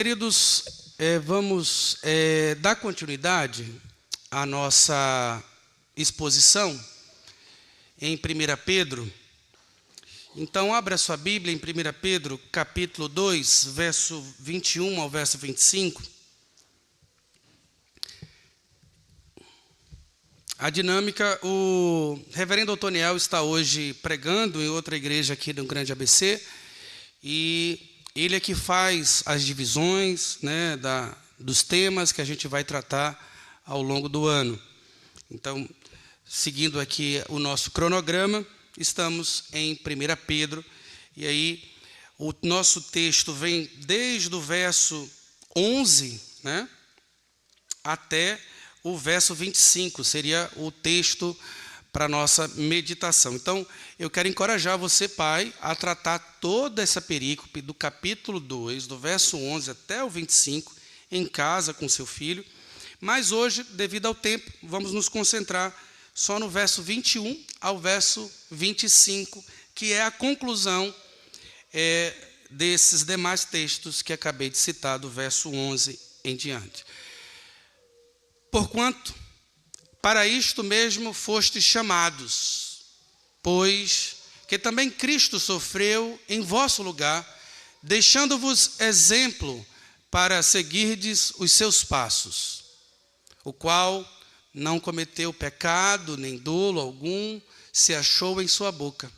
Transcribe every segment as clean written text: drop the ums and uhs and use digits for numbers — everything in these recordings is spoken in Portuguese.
Queridos, vamos dar continuidade à nossa exposição em 1 Pedro. Então, abra sua Bíblia em 1 Pedro, capítulo 2, verso 21 ao verso 25. A dinâmica, o reverendo Otoniel está hoje pregando em outra igreja aqui do Grande ABC, e ele é que faz as divisões, né, dos temas que a gente vai tratar ao longo do ano. Então, seguindo aqui o nosso cronograma, estamos em 1 Pedro, e aí o nosso texto vem desde o verso 11, né, até o verso 25, seria o texto para a nossa meditação. Então, eu quero encorajar você, pai, a tratar toda essa perícope do capítulo 2, do verso 11 até o 25, em casa com seu filho. Mas hoje, devido ao tempo, vamos nos concentrar só no verso 21 ao verso 25, que é a conclusão desses demais textos que acabei de citar, do verso 11 em diante. Porquanto, para isto mesmo fostes chamados, pois que também Cristo sofreu em vosso lugar, deixando-vos exemplo para seguirdes os seus passos, o qual não cometeu pecado, nem dolo algum se achou em sua boca.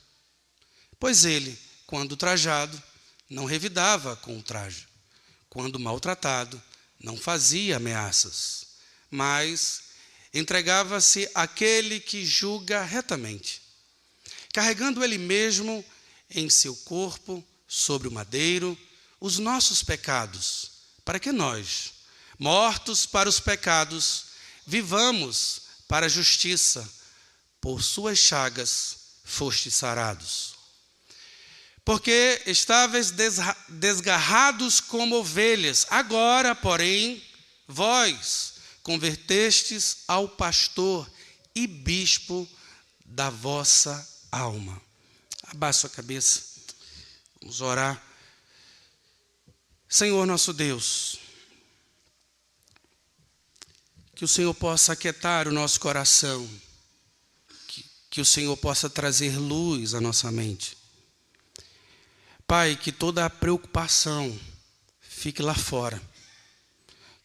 Pois ele, quando trajado, não revidava com o traje, quando maltratado, não fazia ameaças, mas entregava-se àquele que julga retamente, carregando ele mesmo em seu corpo, sobre o madeiro, os nossos pecados, para que nós, mortos para os pecados, vivamos para a justiça. Por suas chagas fostes sarados. Porque estáveis desgarrados como ovelhas, agora, porém, vós convertestes ao pastor e bispo da vossa alma. Abaixe sua cabeça, vamos orar. Senhor nosso Deus, que o Senhor possa aquietar o nosso coração, que o Senhor possa trazer luz à nossa mente. Pai, que toda a preocupação fique lá fora,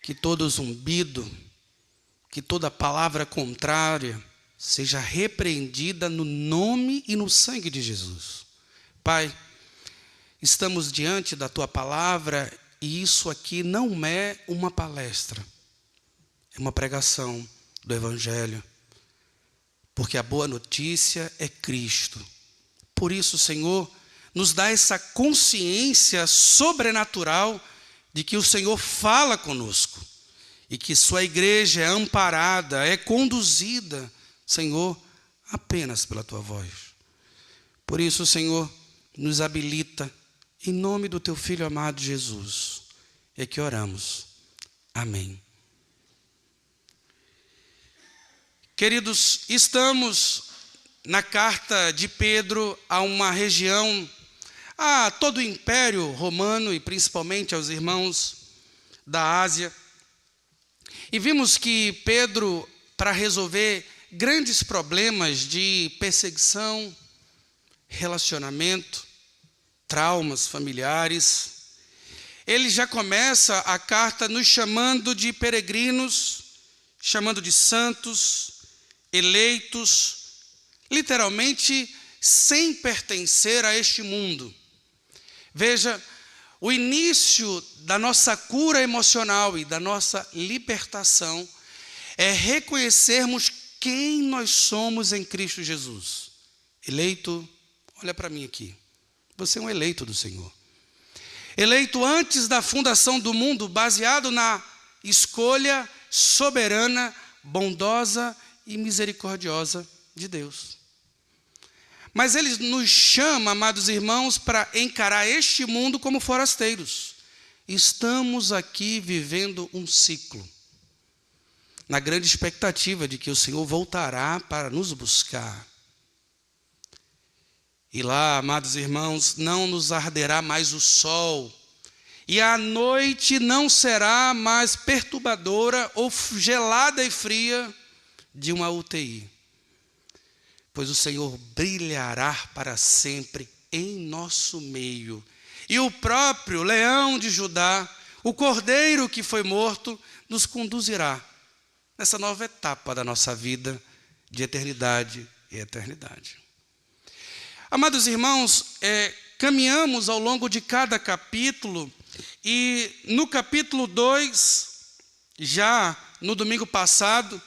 que todo zumbido, que toda palavra contrária seja repreendida no nome e no sangue de Jesus. Pai, estamos diante da Tua palavra e isso aqui não é uma palestra, é uma pregação do Evangelho, porque a boa notícia é Cristo. Por isso, Senhor, nos dá essa consciência sobrenatural de que o Senhor fala conosco e que sua igreja é amparada, é conduzida, Senhor, apenas pela tua voz. Por isso, Senhor, nos habilita, em nome do teu Filho amado Jesus, é que oramos. Amém. Queridos, estamos na carta de Pedro a uma região, a todo o Império Romano e principalmente aos irmãos da Ásia. E vimos que Pedro, para resolver grandes problemas de perseguição, relacionamento, traumas familiares, ele já começa a carta nos chamando de peregrinos, chamando de santos, eleitos, literalmente sem pertencer a este mundo. Veja, o início da nossa cura emocional e da nossa libertação é reconhecermos quem nós somos em Cristo Jesus. Eleito, olha para mim aqui, você é um eleito do Senhor. Eleito antes da fundação do mundo, baseado na escolha soberana, bondosa e misericordiosa de Deus. Mas ele nos chama, amados irmãos, para encarar este mundo como forasteiros. Estamos aqui vivendo um ciclo, na grande expectativa de que o Senhor voltará para nos buscar. E lá, amados irmãos, não nos arderá mais o sol, e a noite não será mais perturbadora ou gelada e fria de uma UTI, pois o Senhor brilhará para sempre em nosso meio, e o próprio leão de Judá, o cordeiro que foi morto, nos conduzirá nessa nova etapa da nossa vida de eternidade e eternidade. Amados irmãos, caminhamos ao longo de cada capítulo, e no capítulo 2, já no domingo passado,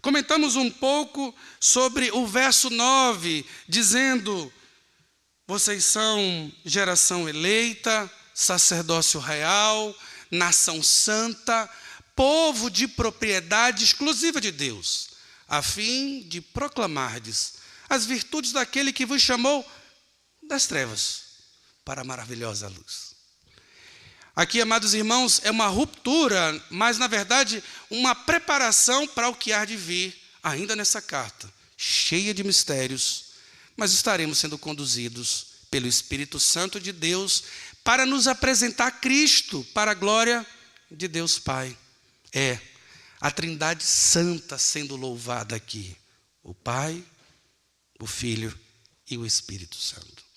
comentamos um pouco sobre o verso 9, dizendo: vocês são geração eleita, sacerdócio real, nação santa, povo de propriedade exclusiva de Deus, a fim de proclamardes as virtudes daquele que vos chamou das trevas para a maravilhosa luz. Aqui, amados irmãos, é uma ruptura, mas na verdade uma preparação para o que há de vir ainda nessa carta, cheia de mistérios, mas estaremos sendo conduzidos pelo Espírito Santo de Deus para nos apresentar Cristo para a glória de Deus Pai. A Trindade Santa sendo louvada aqui, o Pai, o Filho e o Espírito Santo.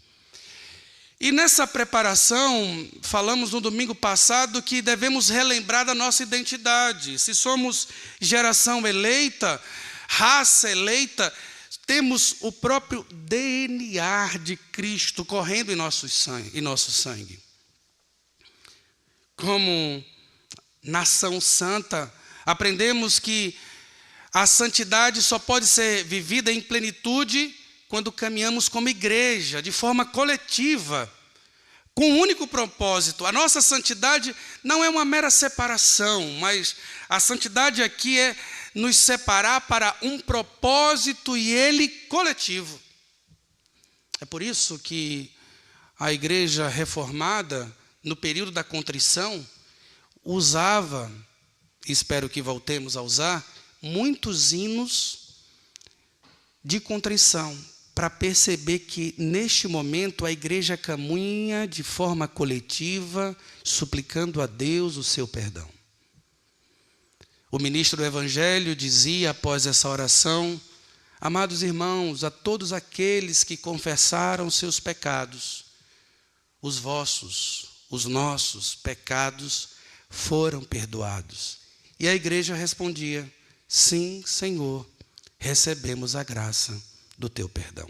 E nessa preparação, falamos no domingo passado que devemos relembrar da nossa identidade. Se somos geração eleita, raça eleita, temos o próprio DNA de Cristo correndo em nosso sangue. Como nação santa, aprendemos que a santidade só pode ser vivida em plenitude quando caminhamos como igreja, de forma coletiva, com um único propósito. A nossa santidade não é uma mera separação, mas a santidade aqui é nos separar para um propósito, e ele coletivo. É por isso que a igreja reformada, no período da contrição, usava, espero que voltemos a usar, muitos hinos de contrição, para perceber que neste momento a igreja caminha de forma coletiva, suplicando a Deus o seu perdão. O ministro do Evangelho dizia após essa oração: amados irmãos, a todos aqueles que confessaram seus pecados, os vossos, os nossos pecados foram perdoados. E a igreja respondia: sim, Senhor, recebemos a graça do teu perdão.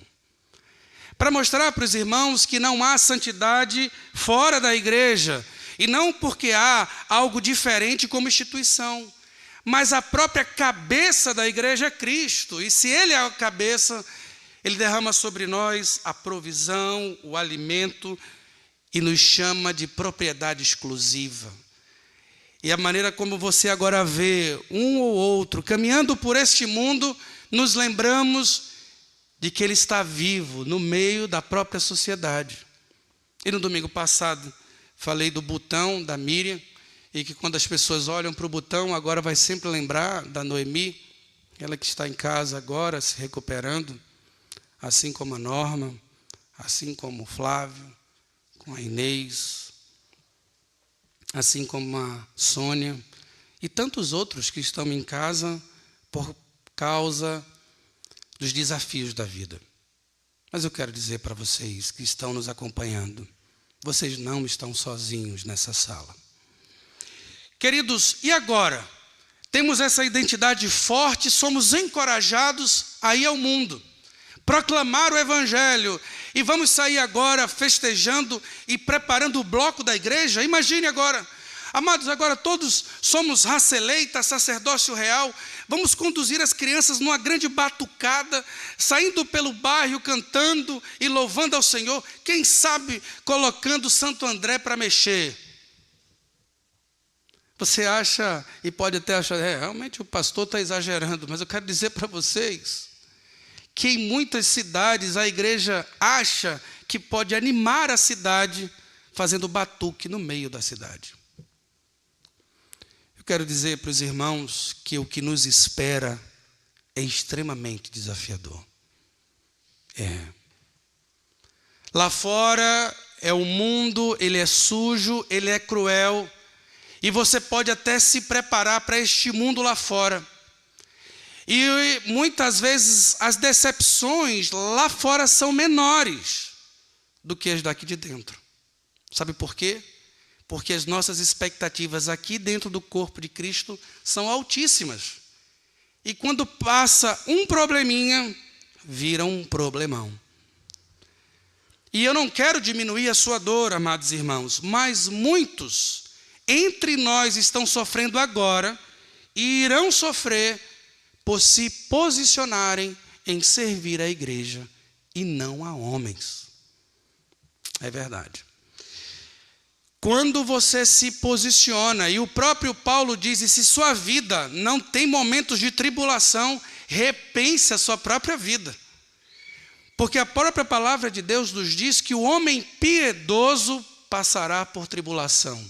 Para mostrar para os irmãos que não há santidade fora da igreja, e não porque há algo diferente como instituição, mas a própria cabeça da igreja é Cristo, e se Ele é a cabeça, Ele derrama sobre nós a provisão, o alimento, e nos chama de propriedade exclusiva. E a maneira como você agora vê um ou outro caminhando por este mundo, nos lembramos de que ele está vivo no meio da própria sociedade. E no domingo passado falei do botão da Miriam, e que quando as pessoas olham para o botão, agora vai sempre lembrar da Noemi, ela que está em casa agora se recuperando, assim como a Norma, assim como o Flávio, com a Inês, assim como a Sônia e tantos outros que estão em casa por causa dos desafios da vida. Mas eu quero dizer para vocês que estão nos acompanhando, vocês não estão sozinhos nessa sala. Queridos, e agora? Temos essa identidade forte, somos encorajados a ir ao mundo, proclamar o Evangelho, e vamos sair agora festejando e preparando o bloco da igreja. Imagine agora, amados, agora todos somos raça eleita, sacerdócio real. Vamos conduzir as crianças numa grande batucada, saindo pelo bairro, cantando e louvando ao Senhor. Quem sabe colocando Santo André para mexer. Você acha, e pode até achar, realmente o pastor está exagerando, mas eu quero dizer para vocês que em muitas cidades a igreja acha que pode animar a cidade fazendo batuque no meio da cidade. Eu quero dizer para os irmãos que o que nos espera é extremamente desafiador. Lá fora é o mundo, ele é sujo, ele é cruel. E você pode até se preparar para este mundo lá fora. E muitas vezes as decepções lá fora são menores do que as daqui de dentro. Sabe por quê? Porque as nossas expectativas aqui dentro do corpo de Cristo são altíssimas. E quando passa um probleminha, vira um problemão. E eu não quero diminuir a sua dor, amados irmãos, mas muitos entre nós estão sofrendo agora e irão sofrer por se posicionarem em servir a igreja e não a homens. É verdade. Quando você se posiciona, e o próprio Paulo diz, e se sua vida não tem momentos de tribulação, repense a sua própria vida. Porque a própria palavra de Deus nos diz que o homem piedoso passará por tribulação.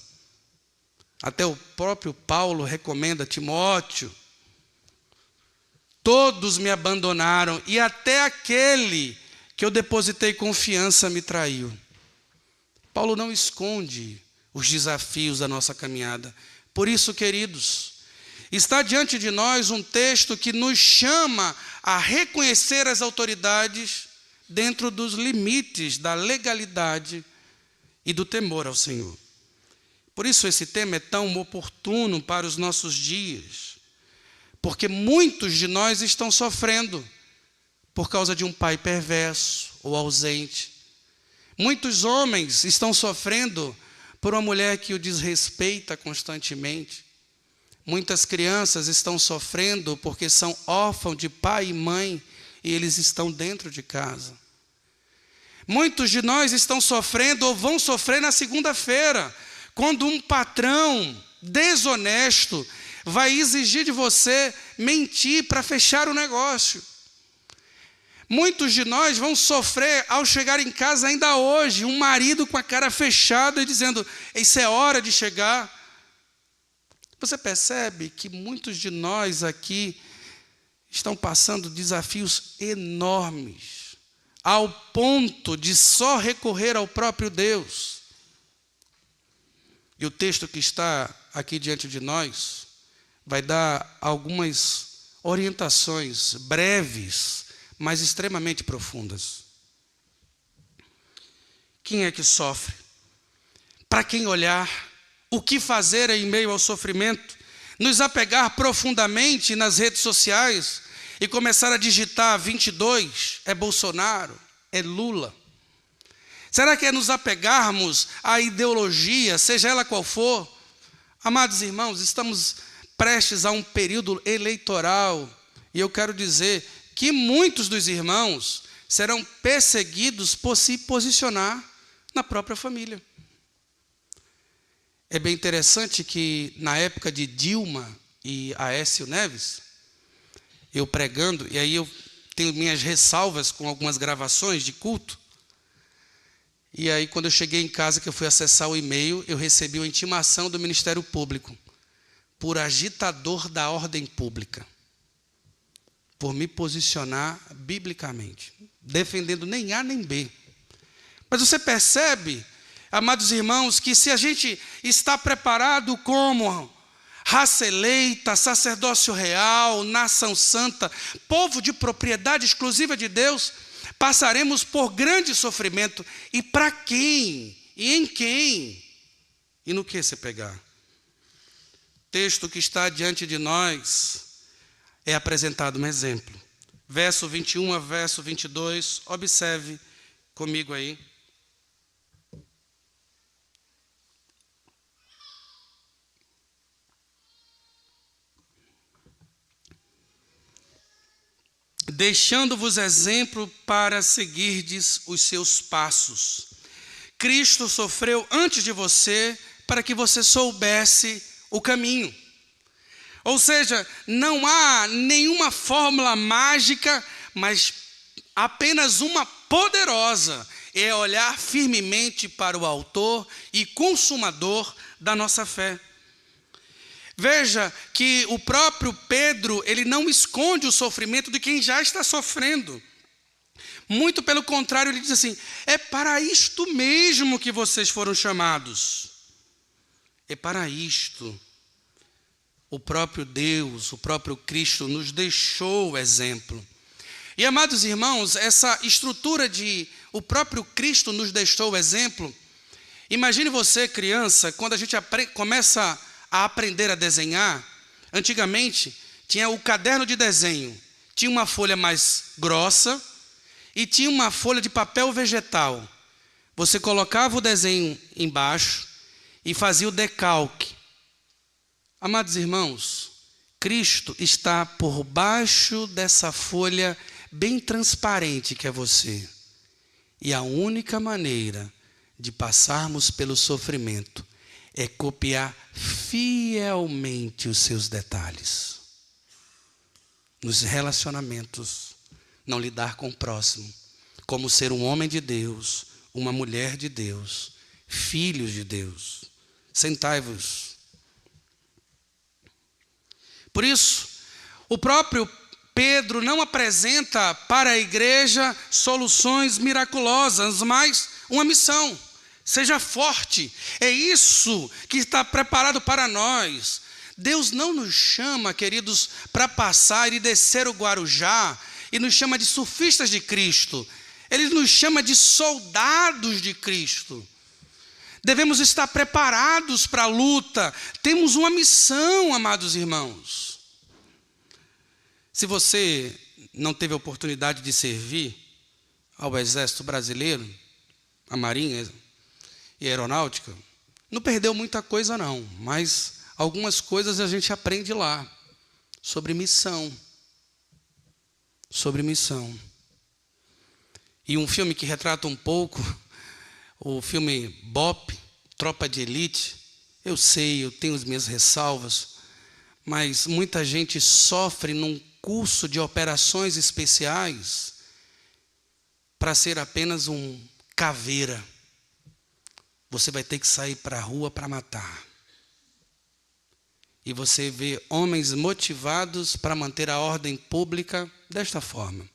Até o próprio Paulo recomenda a Timóteo. Todos me abandonaram, e até aquele que eu depositei confiança me traiu. Paulo não esconde os desafios da nossa caminhada. Por isso, queridos, está diante de nós um texto que nos chama a reconhecer as autoridades dentro dos limites da legalidade e do temor ao Senhor. Por isso esse tema é tão oportuno para os nossos dias, porque muitos de nós estão sofrendo por causa de um pai perverso ou ausente. Muitos homens estão sofrendo por uma mulher que o desrespeita constantemente. Muitas crianças estão sofrendo porque são órfãos de pai e mãe e eles estão dentro de casa. Muitos de nós estão sofrendo ou vão sofrer na segunda-feira, quando um patrão desonesto vai exigir de você mentir para fechar o negócio. Muitos de nós vão sofrer ao chegar em casa ainda hoje, um marido com a cara fechada e dizendo, isso é hora de chegar. Você percebe que muitos de nós aqui estão passando desafios enormes, ao ponto de só recorrer ao próprio Deus. E o texto que está aqui diante de nós vai dar algumas orientações breves, mas extremamente profundas. Quem é que sofre? Para quem olhar? O que fazer em meio ao sofrimento? Nos apegar profundamente nas redes sociais e começar a digitar 22, é Bolsonaro, é Lula? Será que é nos apegarmos à ideologia, seja ela qual for? Amados irmãos, estamos prestes a um período eleitoral e eu quero dizer que muitos dos irmãos serão perseguidos por se posicionar na própria família. É bem interessante que na época de Dilma e Aécio Neves, eu pregando, e aí eu tenho minhas ressalvas com algumas gravações de culto, e aí quando eu cheguei em casa, que eu fui acessar o e-mail, eu recebi uma intimação do Ministério Público, por agitador da ordem pública, por me posicionar biblicamente, defendendo nem A nem B. Mas você percebe, amados irmãos, que se a gente está preparado como raça eleita, sacerdócio real, nação santa, povo de propriedade exclusiva de Deus, passaremos por grande sofrimento. E para quem? E em quem? E no que se pegar? O texto que está diante de nós é apresentado um exemplo. Verso 21 a verso 22, observe comigo aí. Deixando-vos exemplo para seguirdes os seus passos. Cristo sofreu antes de você para que você soubesse o caminho. Ou seja, não há nenhuma fórmula mágica, mas apenas uma poderosa. É olhar firmemente para o autor e consumador da nossa fé. Veja que o próprio Pedro, ele não esconde o sofrimento de quem já está sofrendo. Muito pelo contrário, ele diz assim: é para isto mesmo que vocês foram chamados. É para isto. O próprio Deus, o próprio Cristo nos deixou o exemplo. E, amados irmãos, essa estrutura de o próprio Cristo nos deixou o exemplo. Imagine você, criança, quando a gente começa a aprender a desenhar. Antigamente, tinha o caderno de desenho. Tinha uma folha mais grossa e tinha uma folha de papel vegetal. Você colocava o desenho embaixo e fazia o decalque. Amados irmãos, Cristo está por baixo dessa folha bem transparente que é você. E a única maneira de passarmos pelo sofrimento é copiar fielmente os seus detalhes. Nos relacionamentos, não lidar com o próximo, como ser um homem de Deus, uma mulher de Deus, filhos de Deus. Sentai-vos. Por isso, o próprio Pedro não apresenta para a igreja soluções miraculosas, mas uma missão. Seja forte. É isso que está preparado para nós. Deus não nos chama, queridos, para passar e descer o Guarujá e nos chama de surfistas de Cristo. Ele nos chama de soldados de Cristo. Devemos estar preparados para a luta. Temos uma missão, amados irmãos. Se você não teve a oportunidade de servir ao Exército Brasileiro, a Marinha e a Aeronáutica, não perdeu muita coisa não, mas algumas coisas a gente aprende lá, sobre missão. Sobre missão. E um filme que retrata um pouco, o filme BOP, Tropa de Elite, eu sei, eu tenho as minhas ressalvas, mas muita gente sofre num curso de operações especiais para ser apenas um caveira. Você vai ter que sair para a rua para matar. E você vê homens motivados para manter a ordem pública desta forma.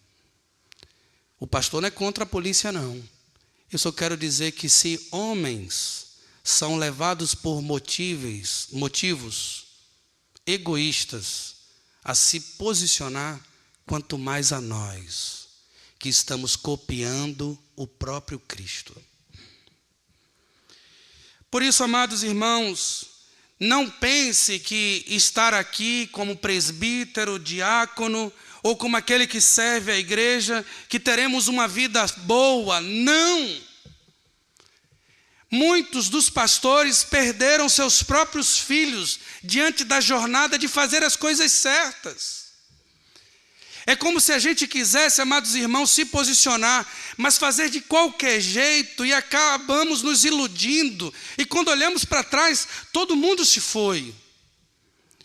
O pastor não é contra a polícia, não. Eu só quero dizer que se homens são levados por motivos egoístas a se posicionar, quanto mais a nós, que estamos copiando o próprio Cristo. Por isso, amados irmãos, não pense que estar aqui como presbítero, diácono, ou como aquele que serve a igreja, que teremos uma vida boa. Não! Muitos dos pastores perderam seus próprios filhos diante da jornada de fazer as coisas certas. É como se a gente quisesse, amados irmãos, se posicionar, mas fazer de qualquer jeito e acabamos nos iludindo. E quando olhamos para trás, todo mundo se foi.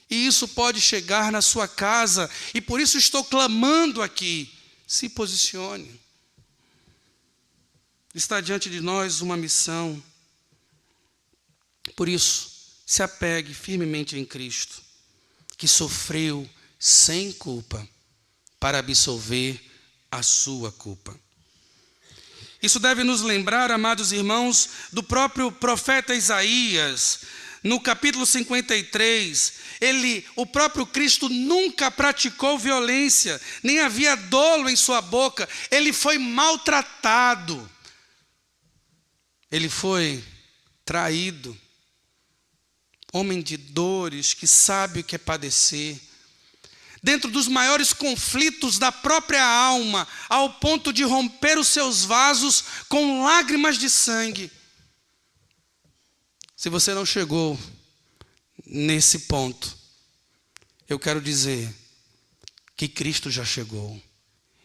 E isso pode chegar na sua casa, e por isso estou clamando aqui, se posicione. Está diante de nós uma missão. Por isso, se apegue firmemente em Cristo, que sofreu sem culpa, para absolver a sua culpa. Isso deve nos lembrar, amados irmãos, do próprio profeta Isaías. No capítulo 53, o próprio Cristo nunca praticou violência, nem havia dolo em sua boca. Ele foi maltratado. Ele foi traído. Homem de dores, que sabe o que é padecer. Dentro dos maiores conflitos da própria alma, ao ponto de romper os seus vasos com lágrimas de sangue. Se você não chegou nesse ponto, eu quero dizer que Cristo já chegou.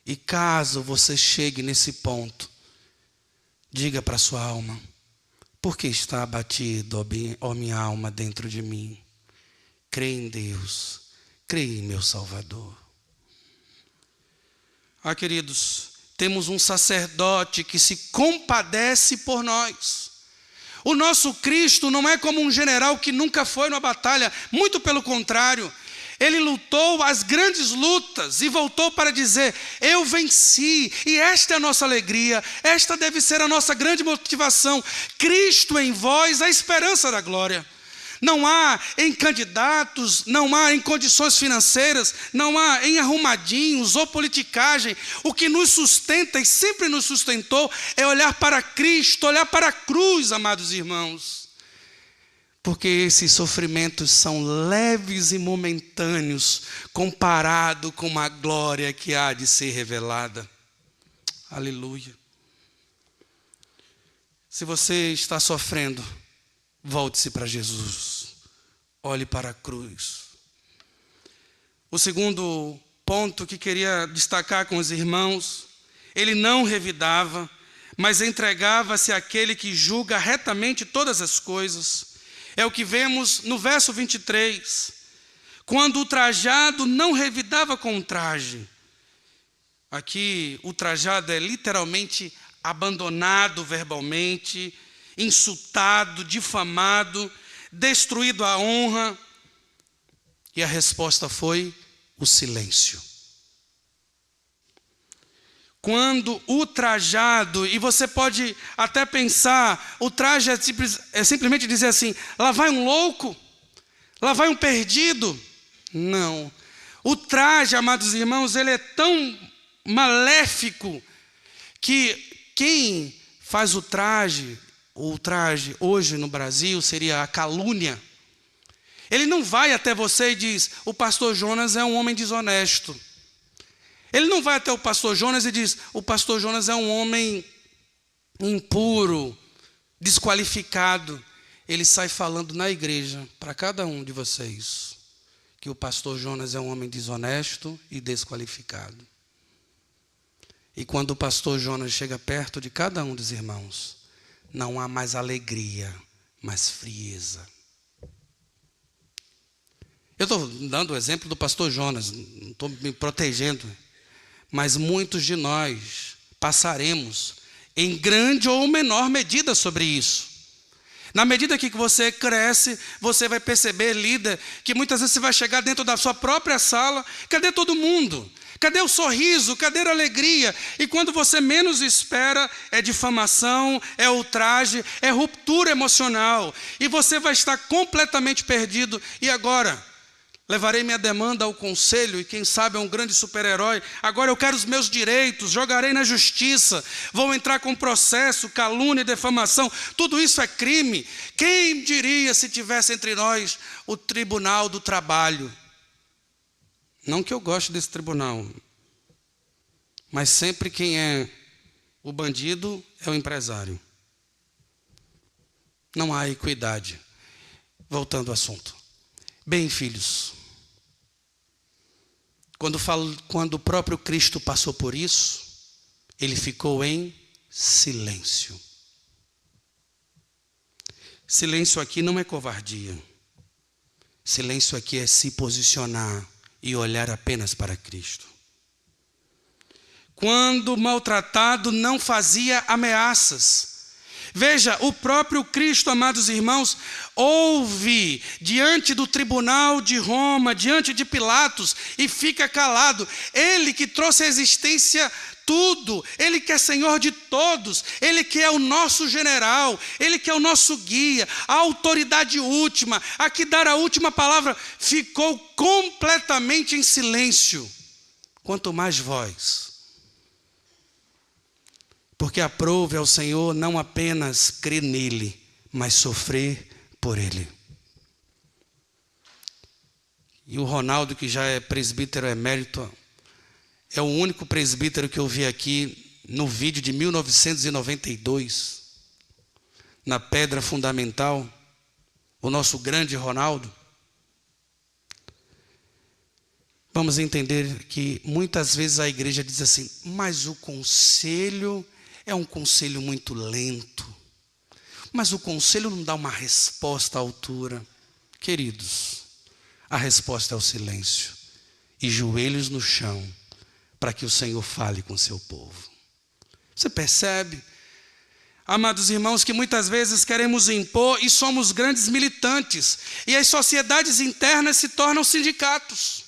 E caso você chegue nesse ponto, diga para a sua alma: por que está abatido, ó minha alma, dentro de mim? Crê em Deus, crê em meu Salvador. Queridos, temos um sacerdote que se compadece por nós. O nosso Cristo não é como um general que nunca foi numa batalha, muito pelo contrário. Ele lutou as grandes lutas e voltou para dizer: eu venci, e esta é a nossa alegria, esta deve ser a nossa grande motivação. Cristo em vós, a esperança da glória. Não há em candidatos, não há em condições financeiras, não há em arrumadinhos ou politicagem. O que nos sustenta e sempre nos sustentou é olhar para Cristo, olhar para a cruz, amados irmãos. Porque esses sofrimentos são leves e momentâneos comparado com a glória que há de ser revelada. Aleluia. Se você está sofrendo, volte-se para Jesus. Olhe para a cruz. O segundo ponto que queria destacar com os irmãos: ele não revidava, mas entregava-se àquele que julga retamente todas as coisas. É o que vemos no verso 23. Quando o trajado não revidava com o traje. Aqui o trajado é literalmente abandonado verbalmente, insultado, difamado, destruído a honra. E a resposta foi o silêncio. Quando o trajado, e você pode até pensar, o traje é simplesmente dizer assim: lá vai um louco, lá vai um perdido. Não. O traje, amados irmãos, ele é tão maléfico que quem faz o traje hoje no Brasil seria a calúnia. Ele não vai até você e diz: o pastor Jonas é um homem desonesto. Ele não vai até o pastor Jonas e diz: o pastor Jonas é um homem impuro, desqualificado. Ele sai falando na igreja, para cada um de vocês, que o pastor Jonas é um homem desonesto e desqualificado. E quando o pastor Jonas chega perto de cada um dos irmãos, não há mais alegria, mas frieza. Eu estou dando o exemplo do pastor Jonas, não estou me protegendo. Mas muitos de nós passaremos em grande ou menor medida sobre isso. Na medida que você cresce, você vai perceber, líder, que muitas vezes você vai chegar dentro da sua própria sala. Cadê todo mundo? Cadê o sorriso? Cadê a alegria? E quando você menos espera, é difamação, é ultraje, é ruptura emocional. E você vai estar completamente perdido. E agora? Levarei minha demanda ao conselho, e quem sabe é um grande super-herói. Agora eu quero os meus direitos, jogarei na justiça, vou entrar com processo, calúnia e defamação. Tudo isso é crime. Quem diria se tivesse entre nós o tribunal do trabalho? Não que eu goste desse tribunal, mas sempre quem é o bandido é o empresário. Não há equidade. Voltando ao assunto. Bem, filhos, quando o próprio Cristo passou por isso, ele ficou em silêncio. Silêncio aqui não é covardia. Silêncio aqui é se posicionar e olhar apenas para Cristo. Quando maltratado, não fazia ameaças. Veja, o próprio Cristo, amados irmãos, ouve diante do tribunal de Roma, diante de Pilatos, e fica calado. Ele que trouxe à existência tudo, Ele que é Senhor de todos, Ele que é o nosso general, Ele que é o nosso guia, a autoridade última, a que dar a última palavra, ficou completamente em silêncio. Quanto mais vós. Porque aprouve ao Senhor não apenas crer nele, mas sofrer por ele. E o Ronaldo, que já é presbítero emérito, é o único presbítero que eu vi aqui no vídeo de 1992, na Pedra Fundamental, o nosso grande Ronaldo. Vamos entender que muitas vezes a igreja diz assim: mas o conselho é um conselho muito lento. Mas o conselho não dá uma resposta à altura. Queridos, a resposta é o silêncio e joelhos no chão, para que o Senhor fale com o seu povo. Você percebe? amados irmãos, que muitas vezes queremos impor e somos grandes militantes. E as sociedades internas se tornam sindicatos,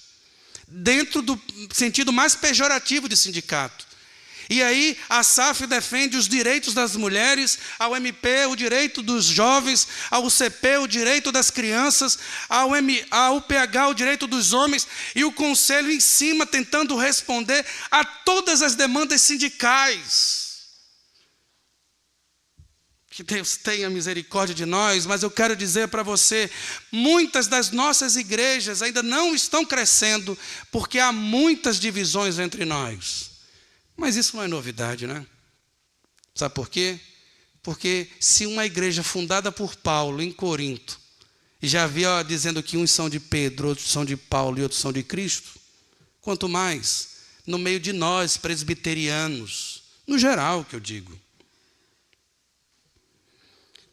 dentro do sentido mais pejorativo de sindicato. E aí a SAF defende os direitos das mulheres, ao MP o direito dos jovens, ao UCP o direito das crianças, ao UPH o direito dos homens, e o Conselho em cima tentando responder a todas as demandas sindicais. Que Deus tenha misericórdia de nós, mas eu quero dizer para você, muitas das nossas igrejas ainda não estão crescendo, porque há muitas divisões entre nós. Mas isso não é novidade, né? Sabe por quê? Porque se uma igreja fundada por Paulo em Corinto, e já havia dizendo que uns são de Pedro, outros são de Paulo e outros são de Cristo, quanto mais no meio de nós, presbiterianos, no geral que eu digo.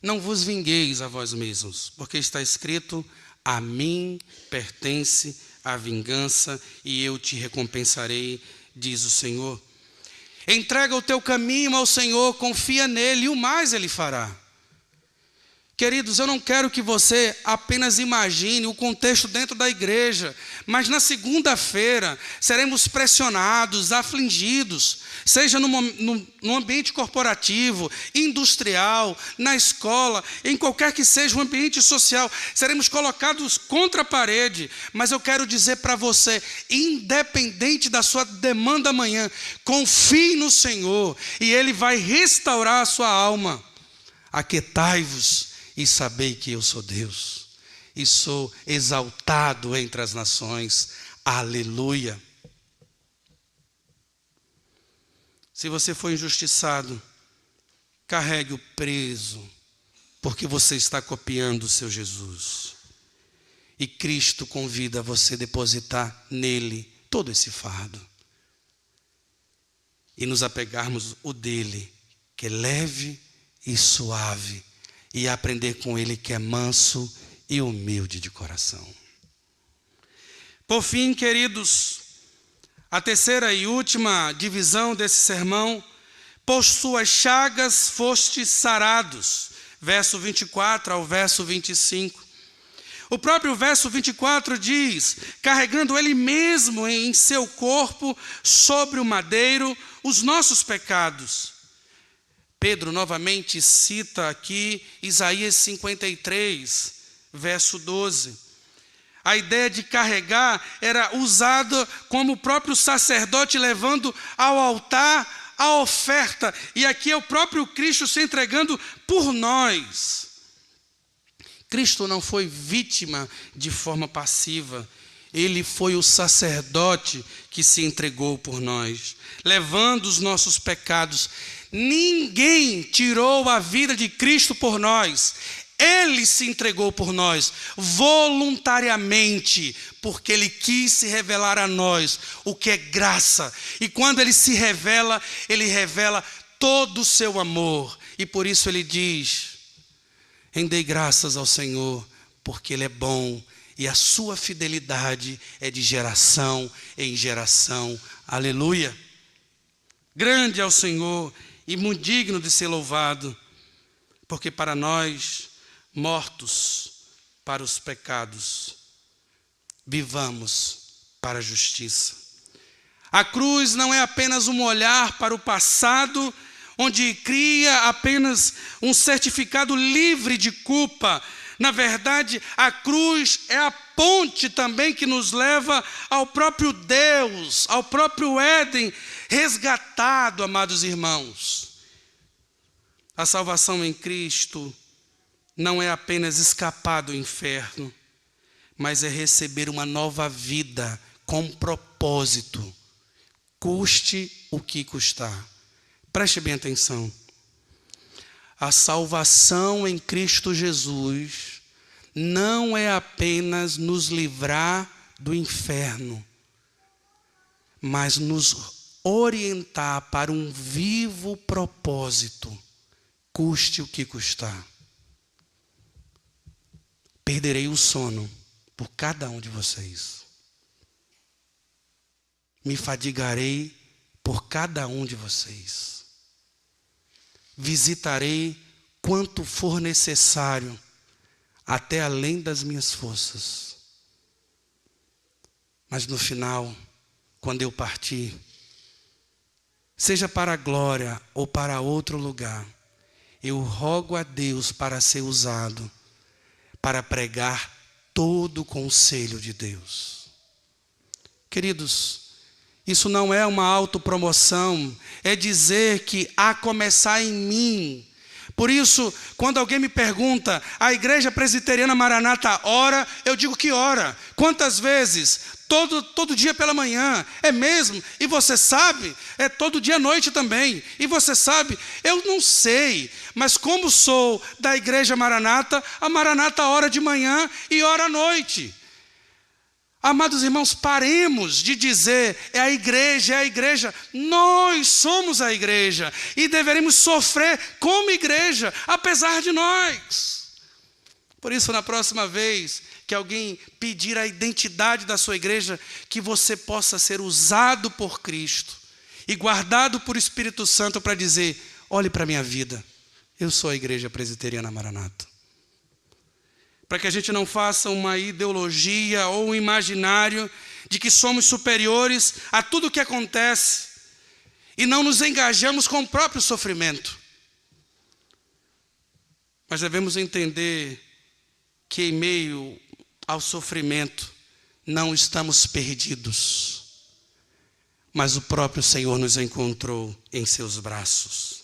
Não vos vingueis a vós mesmos, porque está escrito, a mim pertence a vingança e eu te recompensarei, diz o Senhor. Entrega o teu caminho ao Senhor, confia nele e o mais ele fará. Queridos, eu não quero que você apenas imagine o contexto dentro da igreja, mas na segunda-feira seremos pressionados, afligidos, seja no ambiente corporativo, industrial, na escola, em qualquer que seja o ambiente social, seremos colocados contra a parede, mas eu quero dizer para você, independente da sua demanda amanhã, confie no Senhor e Ele vai restaurar a sua alma. Aquietai-vos e sabei que eu sou Deus, e sou exaltado entre as nações. Aleluia. Se você for injustiçado, carregue o peso, porque você está copiando o seu Jesus. E Cristo convida você a depositar nele todo esse fardo. E nos apegarmos o dele, que é leve e suave, e aprender com ele que é manso e humilde de coração. Por fim, queridos, a terceira e última divisão desse sermão, por suas chagas fostes sarados, verso 24 ao verso 25. O próprio verso 24 diz, carregando ele mesmo em seu corpo, sobre o madeiro, os nossos pecados. Pedro novamente cita aqui Isaías 53, verso 12. A ideia de carregar era usada como o próprio sacerdote levando ao altar a oferta. E aqui é o próprio Cristo se entregando por nós. Cristo não foi vítima de forma passiva. Ele foi o sacerdote que se entregou por nós, levando os nossos pecados. Ninguém tirou a vida de Cristo por nós. Ele se entregou por nós, voluntariamente, porque Ele quis se revelar a nós, o que é graça. E quando Ele se revela, Ele revela todo o seu amor. E por isso Ele diz, rendei graças ao Senhor, porque Ele é bom, e a sua fidelidade é de geração em geração. Aleluia! Grande é o Senhor, e muito digno de ser louvado, porque para nós, mortos para os pecados, vivamos para a justiça. A cruz não é apenas um olhar para o passado, onde cria apenas um certificado livre de culpa. Na verdade, a cruz é a ponte também que nos leva ao próprio Deus, ao próprio Éden, resgatado, amados irmãos. A salvação em Cristo não é apenas escapar do inferno, mas é receber uma nova vida com propósito, custe o que custar. Preste bem atenção. A salvação em Cristo Jesus não é apenas nos livrar do inferno, mas nos orientar para um vivo propósito, custe o que custar. Perderei o sono por cada um de vocês. Me fadigarei por cada um de vocês. visitarei quanto for necessário, até além das minhas forças. Mas no final, quando eu partir, seja para a glória ou para outro lugar, eu rogo a Deus para ser usado, para pregar todo o conselho de Deus. Queridos, isso não é uma autopromoção, é dizer que a começar em mim. Por isso, quando alguém me pergunta, a Igreja Presbiteriana Maranata ora? Eu digo que ora. Quantas vezes? Todo dia pela manhã. É mesmo? E você sabe? É todo dia à noite também. E você sabe? Eu não sei. Mas como sou da Igreja Maranata, a Maranata ora de manhã e ora à noite. Amados irmãos, paremos de dizer, é a igreja. Nós somos a igreja e deveremos sofrer como igreja, apesar de nós. Por isso, na próxima vez que alguém pedir a identidade da sua igreja, que você possa ser usado por Cristo e guardado por Espírito Santo para dizer, olhe para a minha vida, eu sou a Igreja Presbiteriana Maranata. Para que a gente não faça uma ideologia ou um imaginário de que somos superiores a tudo o que acontece e não nos engajamos com o próprio sofrimento. Mas devemos entender que em meio ao sofrimento não estamos perdidos, mas o próprio Senhor nos encontrou em seus braços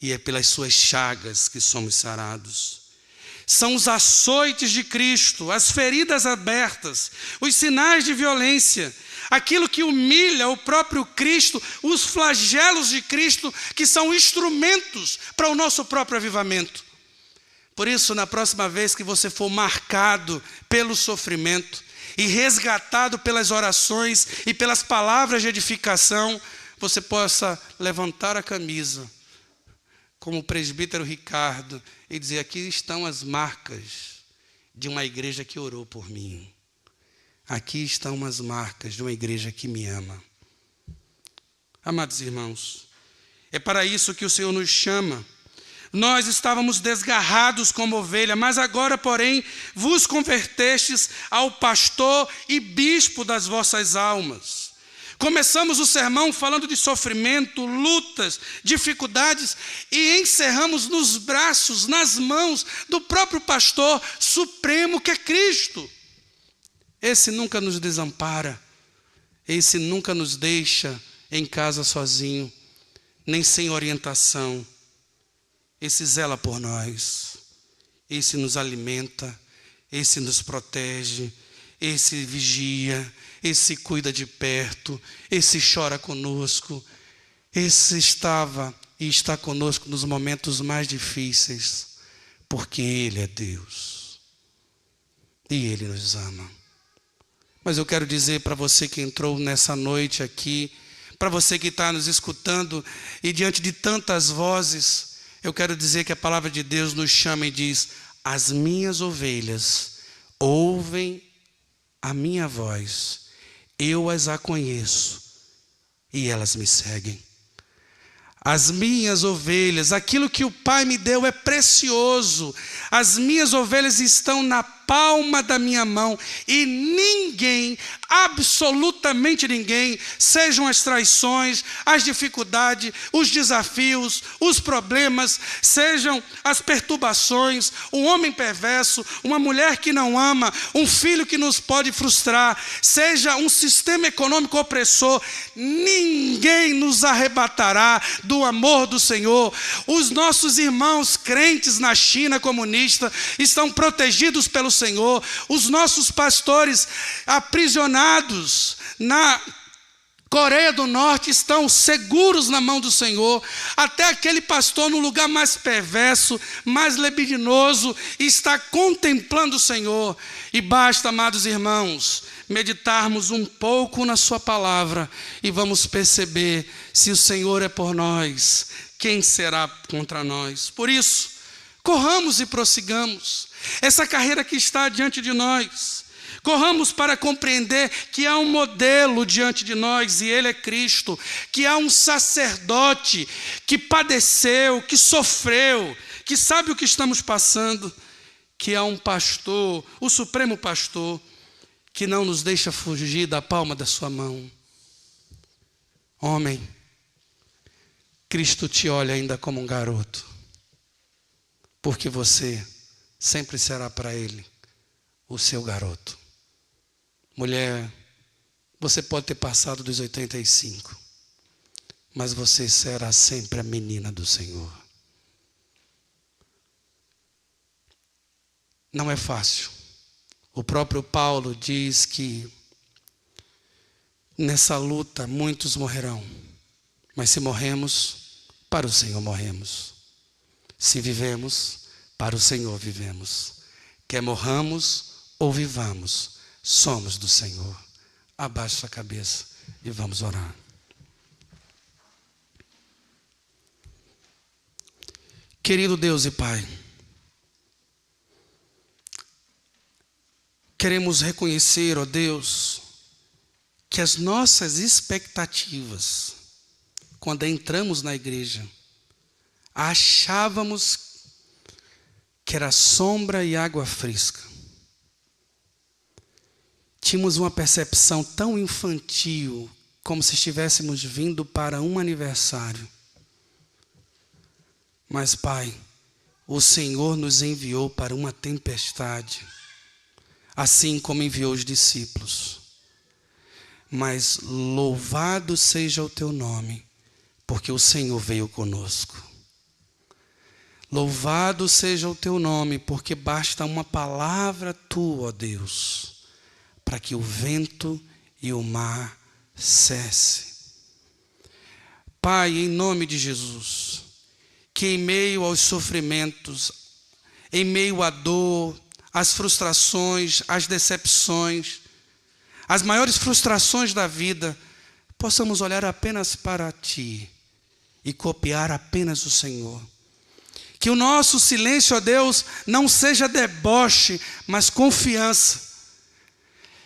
e é pelas suas chagas que somos sarados. São os açoites de Cristo, as feridas abertas, os sinais de violência, aquilo que humilha o próprio Cristo, os flagelos de Cristo, que são instrumentos para o nosso próprio avivamento. Por isso, na próxima vez que você for marcado pelo sofrimento e resgatado pelas orações e pelas palavras de edificação, você possa levantar a camisa, como o presbítero Ricardo, e dizer, aqui estão as marcas de uma igreja que orou por mim. Aqui estão as marcas de uma igreja que me ama. Amados irmãos, é para isso que o Senhor nos chama. Nós estávamos desgarrados como ovelha, mas agora, porém, vos convertestes ao pastor e bispo das vossas almas. Começamos o sermão falando de sofrimento, lutas, dificuldades e encerramos nos braços, nas mãos do próprio pastor supremo que é Cristo. Esse nunca nos desampara, esse nunca nos deixa em casa sozinho, nem sem orientação. Esse zela por nós, esse nos alimenta, esse nos protege, esse vigia, esse cuida de perto, esse chora conosco, esse estava e está conosco nos momentos mais difíceis, porque Ele é Deus e Ele nos ama. Mas eu quero dizer para você que entrou nessa noite aqui, para você que está nos escutando e diante de tantas vozes, eu quero dizer que a palavra de Deus nos chama e diz, as minhas ovelhas ouvem a minha voz, eu as conheço e elas me seguem. As minhas ovelhas, aquilo que o Pai me deu é precioso. As minhas ovelhas estão na palma da minha mão e ninguém, absolutamente ninguém, sejam as traições, as dificuldades, os desafios, os problemas, sejam as perturbações, um homem perverso, uma mulher que não ama, um filho que nos pode frustrar, seja um sistema econômico opressor, ninguém nos arrebatará do amor do Senhor. Os nossos irmãos crentes na China comunista estão protegidos pelo Senhor. Os nossos pastores aprisionados na Coreia do Norte estão seguros na mão do Senhor. Até aquele pastor no lugar mais perverso, mais libidinoso, está contemplando o Senhor. E basta, amados irmãos, meditarmos um pouco na sua palavra e vamos perceber, se o Senhor é por nós, quem será contra nós? Por isso, corramos e prossigamos essa carreira que está diante de nós. Corramos para compreender que há um modelo diante de nós, e ele é Cristo, que há um sacerdote que padeceu, que sofreu, que sabe o que estamos passando, que há um pastor, o supremo pastor, que não nos deixa fugir da palma da sua mão. Homem, Cristo te olha ainda como um garoto, porque você sempre será para Ele o seu garoto. Mulher, você pode ter passado dos 85, mas você será sempre a menina do Senhor. Não é fácil. O próprio Paulo diz que nessa luta muitos morrerão, mas se morremos, para o Senhor morremos. Se vivemos, para o Senhor vivemos. Quer morramos ou vivamos, somos do Senhor. Abaixe a cabeça e vamos orar. Querido Deus e Pai, queremos reconhecer, ó Deus, que as nossas expectativas, quando entramos na igreja, achávamos que era sombra e água fresca. Tínhamos uma percepção tão infantil, como se estivéssemos vindo para um aniversário. Mas, Pai, o Senhor nos enviou para uma tempestade, assim como enviou os discípulos. Mas louvado seja o teu nome, porque o Senhor veio conosco. Louvado seja o teu nome, porque basta uma palavra tua, ó Deus, para que o vento e o mar cesse. Pai, em nome de Jesus, que em meio aos sofrimentos, em meio à dor, às frustrações, às decepções, as maiores frustrações da vida, possamos olhar apenas para Ti e copiar apenas o Senhor. Que o nosso silêncio, ó Deus, não seja deboche, mas confiança.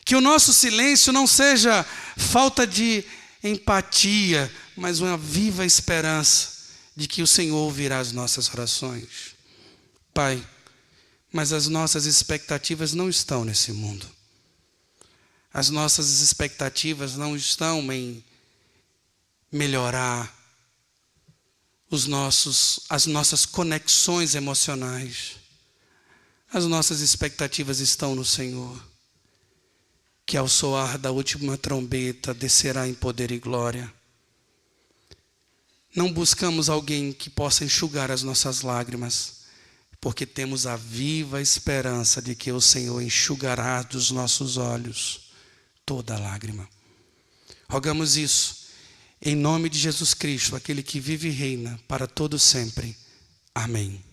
Que o nosso silêncio não seja falta de empatia, mas uma viva esperança de que o Senhor ouvirá as nossas orações. Pai, mas as nossas expectativas não estão nesse mundo. As nossas expectativas não estão em melhorar as nossas conexões emocionais. As nossas expectativas estão no Senhor, que ao soar da última trombeta descerá em poder e glória. Não buscamos alguém que possa enxugar as nossas lágrimas, porque temos a viva esperança de que o Senhor enxugará dos nossos olhos toda lágrima. Rogamos isso em nome de Jesus Cristo, aquele que vive e reina para todo sempre. Amém.